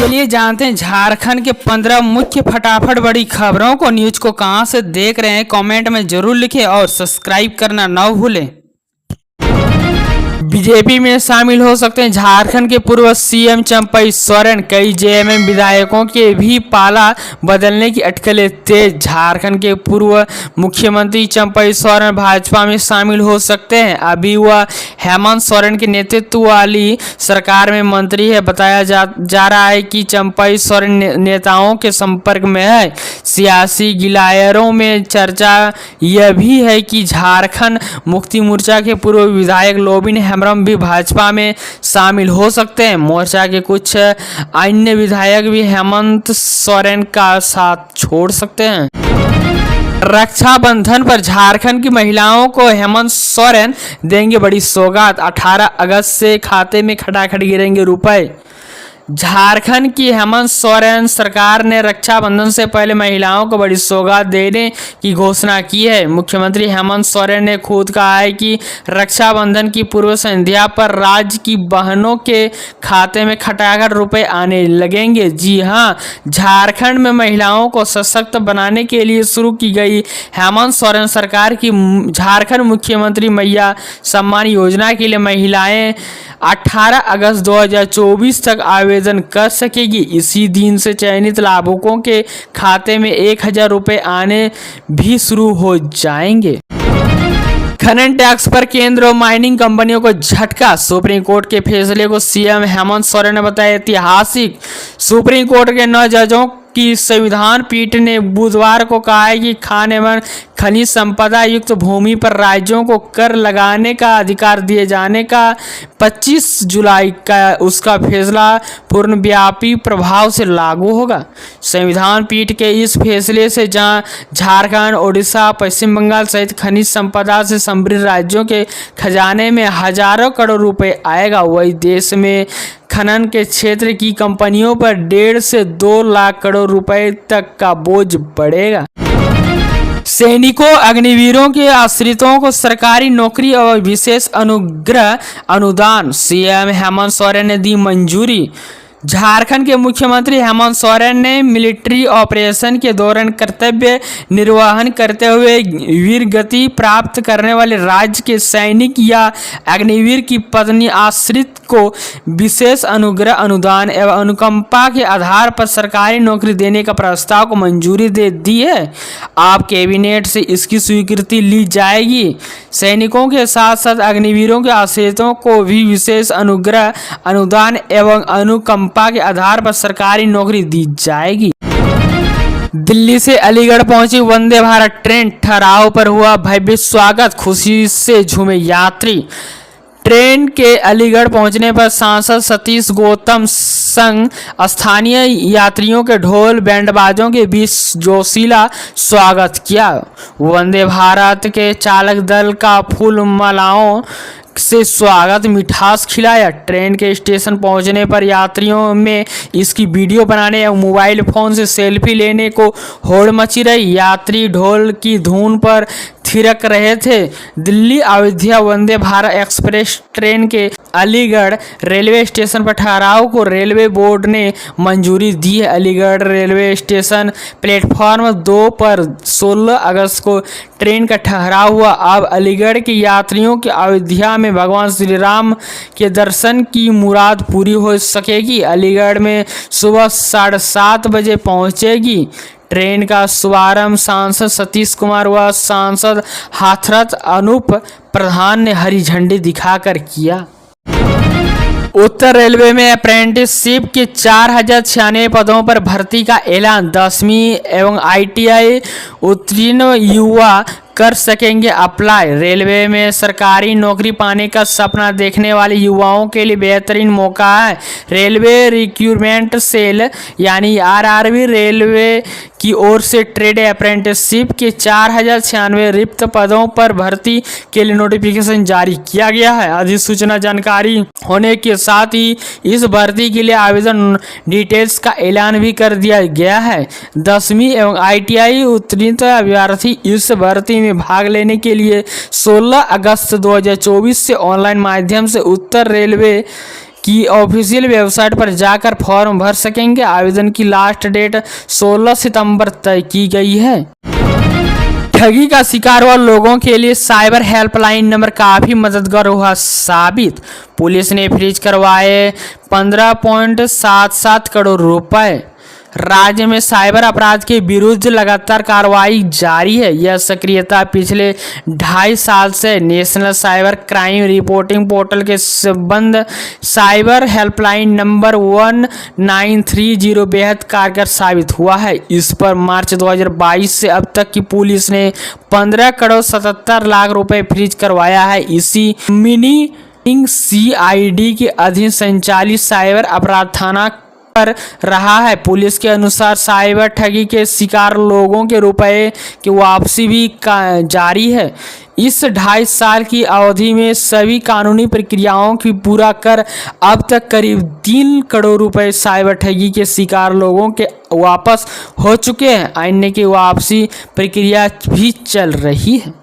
चलिए जानते हैं झारखंड के 15 मुख्य फटाफट बड़ी खबरों को। न्यूज को कहां से देख रहे हैं कमेंट में जरूर लिखें और सब्सक्राइब करना न भूलें। बीजेपी में शामिल हो सकते हैं झारखंड के पूर्व सीएम चंपई सोरेन। कई जेएमएम विधायकों के भी पाला बदलने की अटकलें तेज। झारखंड के पूर्व मुख्यमंत्री चंपई सोरेन भाजपा में शामिल हो सकते हैं। अभी वह हेमंत सोरेन के नेतृत्व वाली सरकार में मंत्री है। बताया जा रहा है कि चंपई सोरेन नेताओं के संपर्क में है। सियासी गिलायरों में चर्चा यह भी है कि झारखंड मुक्ति मोर्चा के पूर्व विधायक लोबिन हेम्ब्रम भी भाजपा में शामिल हो सकते हैं। मोर्चा के कुछ अन्य विधायक भी हेमंत सोरेन का साथ छोड़ सकते हैं। रक्षाबंधन पर झारखंड की महिलाओं को हेमंत सोरेन देंगे बड़ी सौगात। 18 अगस्त से खाते में खटाखट गिरेंगे रुपए। झारखंड की हेमंत सोरेन सरकार ने रक्षाबंधन से पहले महिलाओं को बड़ी सौगात देने की घोषणा की है। मुख्यमंत्री हेमंत सोरेन ने खुद कहा है कि रक्षाबंधन की पूर्व संध्या पर राज्य की बहनों के खाते में खटाखट रुपए आने लगेंगे। जी हां, झारखंड में महिलाओं को सशक्त बनाने के लिए शुरू की गई हेमंत सोरेन सरकार की झारखंड मुख्यमंत्री मैया सम्मान योजना के लिए महिलाएं 18 अगस्त 2024 तक आवेदन कर सकेगी। इसी दिन से चयनित लाभुकों के खाते में 1000 रुपए आने भी शुरू हो जाएंगे। खनन टैक्स पर केंद्र और माइनिंग कंपनियों को झटका। सुप्रीम कोर्ट के फैसले को सीएम हेमंत सोरेन ने बताया ऐतिहासिक। सुप्रीम कोर्ट के 9 जजों की संविधान पीठ ने बुधवार को कहा है कि खान एवं खनिज संपदा युक्त भूमि पर राज्यों को कर लगाने का अधिकार दिए जाने का 25 जुलाई का उसका फैसला पूर्णव्यापी प्रभाव से लागू होगा। संविधान पीठ के इस फैसले से जहां झारखंड, ओडिशा, पश्चिम बंगाल सहित खनिज संपदा से समृद्ध राज्यों के खजाने में हजारों करोड़ रुपए आएगा, वही देश में खनन के क्षेत्र की कंपनियों पर 1.5 से 2 लाख करोड़ रुपए तक का बोझ बढ़ेगा। सैनिकों, अग्निवीरों के आश्रितों को सरकारी नौकरी और विशेष अनुग्रह अनुदान सीएम हेमंत सोरेन ने दी मंजूरी। झारखंड के मुख्यमंत्री हेमंत सोरेन ने मिलिट्री ऑपरेशन के दौरान कर्तव्य निर्वहन करते हुए वीर गति प्राप्त करने वाले राज्य के सैनिक या अग्निवीर की पत्नी आश्रित को विशेष अनुग्रह अनुदान एवं अनुकंपा के आधार पर सरकारी नौकरी देने का प्रस्ताव को मंजूरी दे दी है। अब कैबिनेट से इसकी स्वीकृति ली जाएगी। सैनिकों के साथ साथ अग्निवीरों के आश्रितों को भी विशेष अनुग्रह अनुदान एवं अनुकंपा के आधार पर सरकारी नौकरी दी जाएगी। दिल्ली से अलीगढ़ पहुंची वंदे भारत ट्रेन, ठहराव पर हुआ भव्य स्वागत, खुशी से झूमे यात्री। ट्रेन के अलीगढ़ पहुंचने पर सांसद सतीश गौतम संग स्थानीय यात्रियों के ढोल बैंडबाजों के बीच जोशीला स्वागत किया। वंदे भारत के चालक दल का फूल मालाओं से स्वागत, मिठास खिलाया। ट्रेन के स्टेशन पहुंचने पर यात्रियों में इसकी वीडियो बनाने या मोबाइल फोन से सेल्फी लेने को होड़ मची रही। यात्री ढोल की धुन पर थिरक रहे थे। दिल्ली अयोध्या वंदे भारत एक्सप्रेस ट्रेन के अलीगढ़ रेलवे स्टेशन पर ठहराव को रेलवे बोर्ड ने मंजूरी दी है। अलीगढ़ रेलवे स्टेशन प्लेटफॉर्म 2 पर 16 अगस्त को ट्रेन का ठहराव हुआ। अब अलीगढ़ के यात्रियों की अयोध्या में भगवान श्री राम के दर्शन की मुराद पूरी हो सकेगी। अलीगढ़ में सुबह 7:30 बजे पहुंचेगी। ट्रेन का शुभारंभ सांसद सतीश कुमार व सांसद हाथरथ अनूप प्रधान ने हरी झंडी दिखाकर किया। उत्तर रेलवे में अप्रेंटिसशिप के 4096 पदों पर भर्ती का ऐलान। 10वीं एवं ITI उत्तीर्ण युवा कर सकेंगे अप्लाई। रेलवे में सरकारी नौकरी पाने का सपना देखने वाले युवाओं के लिए बेहतरीन मौका है। रेलवे रिक्रूटमेंट सेल यानी RRB रेलवे की ओर से ट्रेड अप्रेंटिसशिप के 4096 रिक्त पदों पर भर्ती के लिए नोटिफिकेशन जारी किया गया है। अधिसूचना जानकारी होने के साथ ही इस भर्ती के लिए आवेदन डिटेल्स का ऐलान भी कर दिया गया है। 10वीं एवं ITI उत्तीर्ण अभ्यर्थी इस भर्ती में भाग लेने के लिए 16 अगस्त 2024 से ऑनलाइन माध्यम से उत्तर रेलवे की ऑफिशियल वेबसाइट पर जाकर फॉर्म भर सकेंगे। आवेदन की लास्ट डेट 16 सितंबर तय की गई है। ठगी का शिकार हुआ लोगों के लिए साइबर हेल्पलाइन नंबर काफी मददगार हुआ साबित। पुलिस ने फ्रीज करवाए 15.77 करोड़ रुपए। राज्य में साइबर अपराध के विरुद्ध लगातार कार्रवाई जारी है। यह सक्रियता पिछले 2.5 साल से national cyber crime reporting portal के संबंध साइबर हेल्पलाइन नंबर 1930 बेहद कारगर साबित हुआ है। इस पर मार्च 2022 से अब तक की पुलिस ने 15 करोड़ 77 लाख रुपए फ्रीज करवाया है। इसी मिनी CID के अधीन संचालित साइबर अपराध थाना कर रहा है। पुलिस के अनुसार साइबर ठगी के शिकार लोगों के रुपए की वापसी भी जारी है। इस 2.5 साल की अवधि में सभी कानूनी प्रक्रियाओं की पूरा कर अब तक करीब 3 करोड़ रुपए साइबर ठगी के शिकार लोगों के वापस हो चुके हैं। अन्य की वापसी प्रक्रिया भी चल रही है।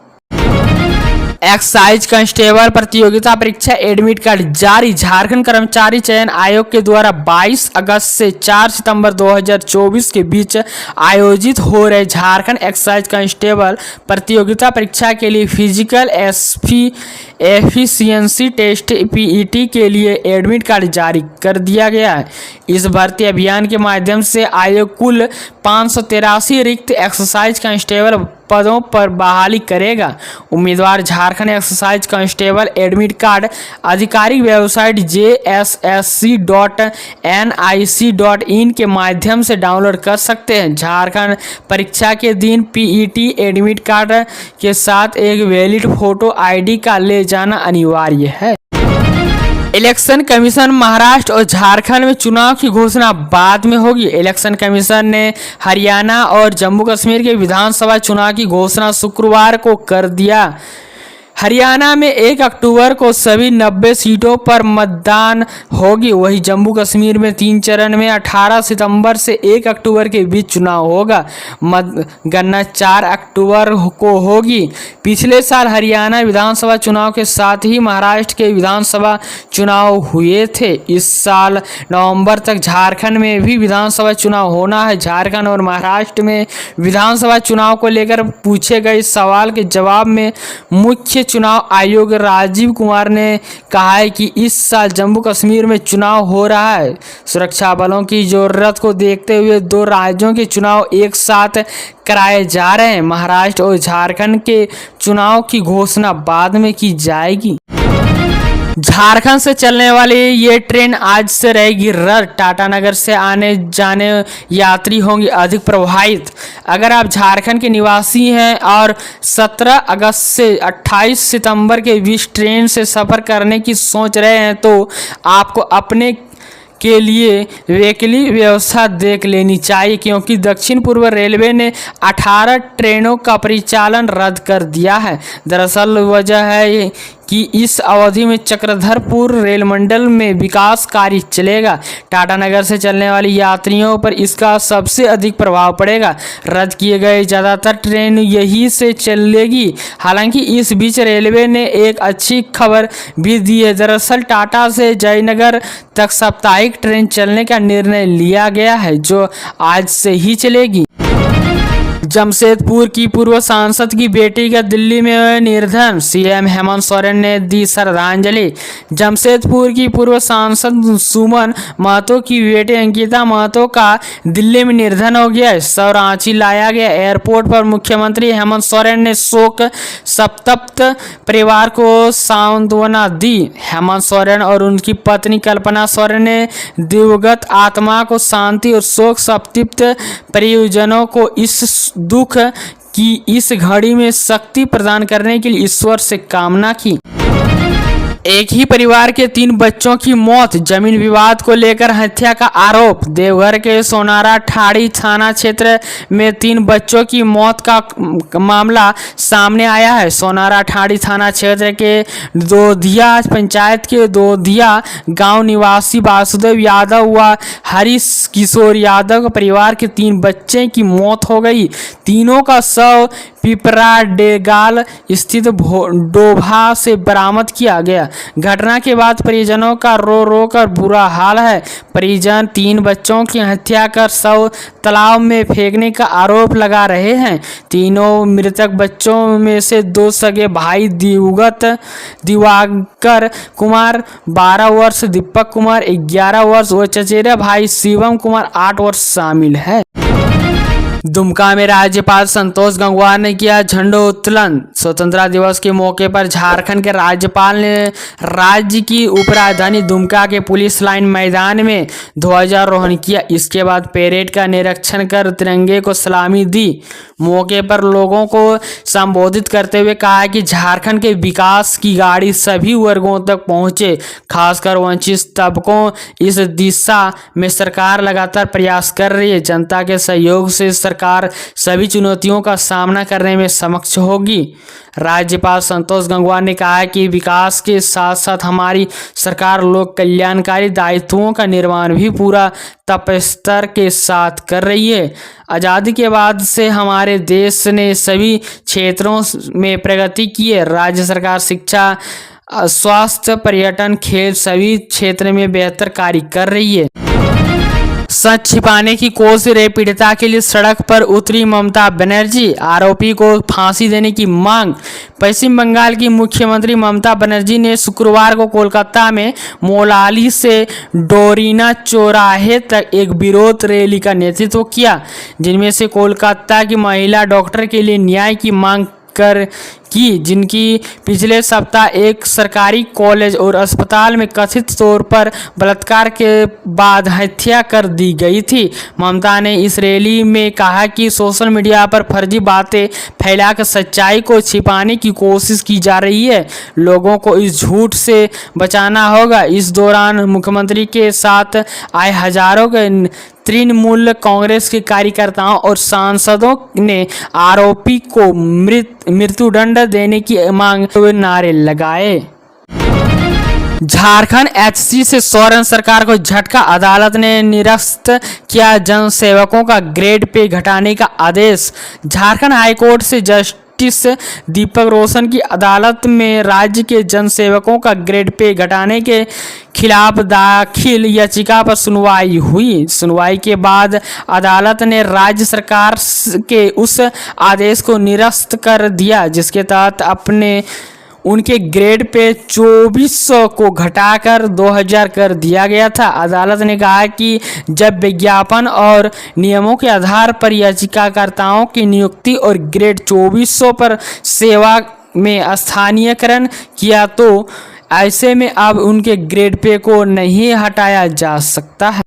एक्साइज कांस्टेबल प्रतियोगिता परीक्षा एडमिट कार्ड जारी। झारखंड कर्मचारी चयन आयोग के द्वारा 22 अगस्त से 4 सितंबर 2024 के बीच आयोजित हो रहे झारखंड एक्साइज कांस्टेबल प्रतियोगिता परीक्षा के लिए फिजिकल एफिशिएंसी टेस्ट PET के लिए एडमिट कार्ड जारी कर दिया गया है। इस भर्ती अभियान के माध्यम से आयोग कुल 583 रिक्त एक्साइज कांस्टेबल पदों पर बहाली करेगा। उम्मीदवार Jharkhand excise constable admit card आधिकारिक वेबसाइट jssc.nic.in के माध्यम से डाउनलोड कर सकते हैं। झारखंड परीक्षा के दिन PET एडमिट कार्ड के साथ एक वैलिड फोटो ID का ले जाना अनिवार्य है। इलेक्शन कमीशन महाराष्ट्र और झारखंड में चुनाव की घोषणा बाद में होगी। इलेक्शन कमीशन ने हरियाणा और जम्मू कश्मीर के विधानसभा चुनाव की घोषणा शुक्रवार को कर दिया। हरियाणा में 1 अक्टूबर को सभी 90 सीटों पर मतदान होगी। वहीं जम्मू कश्मीर में 3 चरण में 18 सितंबर से 1 अक्टूबर के बीच चुनाव होगा। मतगणना 4 अक्टूबर को होगी। पिछले साल हरियाणा विधानसभा चुनाव के साथ ही महाराष्ट्र के विधानसभा चुनाव हुए थे। इस साल नवंबर तक झारखंड में भी विधानसभा चुनाव होना है। झारखंड और महाराष्ट्र में विधानसभा चुनाव को लेकर पूछे गए सवाल के जवाब में मुख्य चुनाव आयुक्त राजीव कुमार ने कहा है कि इस साल जम्मू कश्मीर में चुनाव हो रहा है। सुरक्षा बलों की जरूरत को देखते हुए 2 राज्यों के चुनाव एक साथ कराए जा रहे हैं। महाराष्ट्र और झारखंड के चुनाव की घोषणा बाद में की जाएगी। झारखंड से चलने वाली ये ट्रेन आज से रहेगी रद्द। टाटानगर से आने जाने यात्री होंगे अधिक प्रभावित। अगर आप झारखंड के निवासी हैं और 17 अगस्त से 28 सितंबर के बीच ट्रेन से सफ़र करने की सोच रहे हैं तो आपको अपने के लिए वैकल्पिक व्यवस्था देख लेनी चाहिए, क्योंकि दक्षिण पूर्व रेलवे ने 18 ट्रेनों का परिचालन रद्द कर दिया है। दरअसल वजह है कि इस अवधि में चक्रधरपुर रेल मंडल में विकास कार्य चलेगा। टाटानगर से चलने वाली यात्रियों पर इसका सबसे अधिक प्रभाव पड़ेगा। रद्द किए गए ज़्यादातर ट्रेन यहीं से चलेगी। हालांकि इस बीच रेलवे ने एक अच्छी खबर भी दी है। दरअसल टाटा से जयनगर तक साप्ताहिक ट्रेन चलने का निर्णय लिया गया है, जो आज से ही चलेगी। जमशेदपुर की पूर्व सांसद की बेटी का दिल्ली में निधन। CM हेमंत सोरेन ने दी श्रद्धांजलि। जमशेदपुर की पूर्व सांसद सुमन महतो की बेटी अंकिता महतो का दिल्ली में निधन हो गया। शव रांची लाया गया। एयरपोर्ट पर मुख्यमंत्री हेमंत सोरेन ने शोक संतप्त परिवार को सांत्वना दी। हेमंत सोरेन और उनकी पत्नी कल्पना सोरेन ने दिवंगत आत्मा को शांति और शोक संतप्त परिजनों को इस दुख की इस घड़ी में शक्ति प्रदान करने के लिए ईश्वर से कामना की। एक ही परिवार के 3 बच्चों की मौत। जमीन विवाद को लेकर हत्या का आरोप। देवघर के सोनारा ठाड़ी थाना क्षेत्र में 3 बच्चों की मौत का मामला सामने आया है। सोनारा ठाड़ी थाना क्षेत्र के दोधिया पंचायत के दोधिया गांव निवासी वासुदेव यादव व हरीश किशोर यादव परिवार के 3 बच्चे की मौत हो गई। तीनों का शव पिपरा डेगाल स्थित डोभा से बरामद किया गया। घटना के बाद परिजनों का रो रो कर बुरा हाल है। परिजन 3 बच्चों की हत्या कर शव तालाब में फेंकने का आरोप लगा रहे हैं। तीनों मृतक बच्चों में से 2 सगे भाई दिवाकर कुमार 12 वर्ष, दीपक कुमार 11 वर्ष व चचेरा भाई शिवम कुमार 8 वर्ष शामिल है। दुमका में राज्यपाल संतोष गंगवार ने किया झंडोत्तोलन। स्वतंत्रता दिवस के मौके पर झारखंड के राज्यपाल ने राज्य की उपराजधानी दुमका के पुलिस लाइन मैदान में ध्वजारोहण किया। इसके बाद परेड का निरीक्षण कर तिरंगे को सलामी दी। मौके पर लोगों को संबोधित करते हुए कहा कि झारखंड के विकास की गाड़ी सभी वर्गों तक पहुंचे, खासकर वंचित तबकों। इस दिशा में सरकार लगातार प्रयास कर रही है। जनता के सहयोग से सरकार सभी चुनौतियों का सामना करने में सक्षम होगी। राज्यपाल संतोष गंगवार ने कहा कि विकास के साथ साथ हमारी सरकार लोक कल्याणकारी दायित्वों का निर्वहन भी पूरा तपस्तर के साथ कर रही है। आज़ादी के बाद से हमारे देश ने सभी क्षेत्रों में प्रगति की है। राज्य सरकार शिक्षा, स्वास्थ्य, पर्यटन, खेल सभी क्षेत्र में बेहतर कार्य कर रही है। सच छिपाने की कोशिश रेप पीड़िता के लिए सड़क पर उतरी ममता बनर्जी, आरोपी को फांसी देने की मांग। पश्चिम बंगाल की मुख्यमंत्री ममता बनर्जी ने शुक्रवार को कोलकाता में मोलाली से डोरीना चौराहे तक एक विरोध रैली का नेतृत्व किया, जिनमें से कोलकाता की महिला डॉक्टर के लिए न्याय की मांग की, जिनकी पिछले सप्ताह एक सरकारी कॉलेज और अस्पताल में कथित तौर पर बलात्कार के बाद हत्या कर दी गई थी। ममता ने इस रैली में कहा कि सोशल मीडिया पर फर्जी बातें फैलाकर सच्चाई को छिपाने की कोशिश की जा रही है। लोगों को इस झूठ से बचाना होगा। इस दौरान मुख्यमंत्री के साथ आए हजारों के तृणमूल कांग्रेस के कार्यकर्ताओं और सांसदों ने आरोपी को मृत्युदंड देने की मांग हुए नारे लगाए। झारखंड एचसी से सोरेन सरकार को झटका, अदालत ने निरस्त किया जन सेवकों का ग्रेड पे घटाने का आदेश। झारखंड हाईकोर्ट से जस्टिस दीपक रोशन की अदालत में राज्य के जन सेवकों का ग्रेड पे घटाने के खिलाफ दाखिल याचिका पर सुनवाई हुई। सुनवाई के बाद अदालत ने राज्य सरकार के उस आदेश को निरस्त कर दिया जिसके तहत उनके ग्रेड पे 2400 को घटाकर 2000 कर दिया गया था। अदालत ने कहा कि जब विज्ञापन और नियमों के आधार पर याचिकाकर्ताओं की नियुक्ति और ग्रेड 2400 पर सेवा में स्थानीयकरण किया तो ऐसे में अब उनके ग्रेड पे को नहीं हटाया जा सकता है।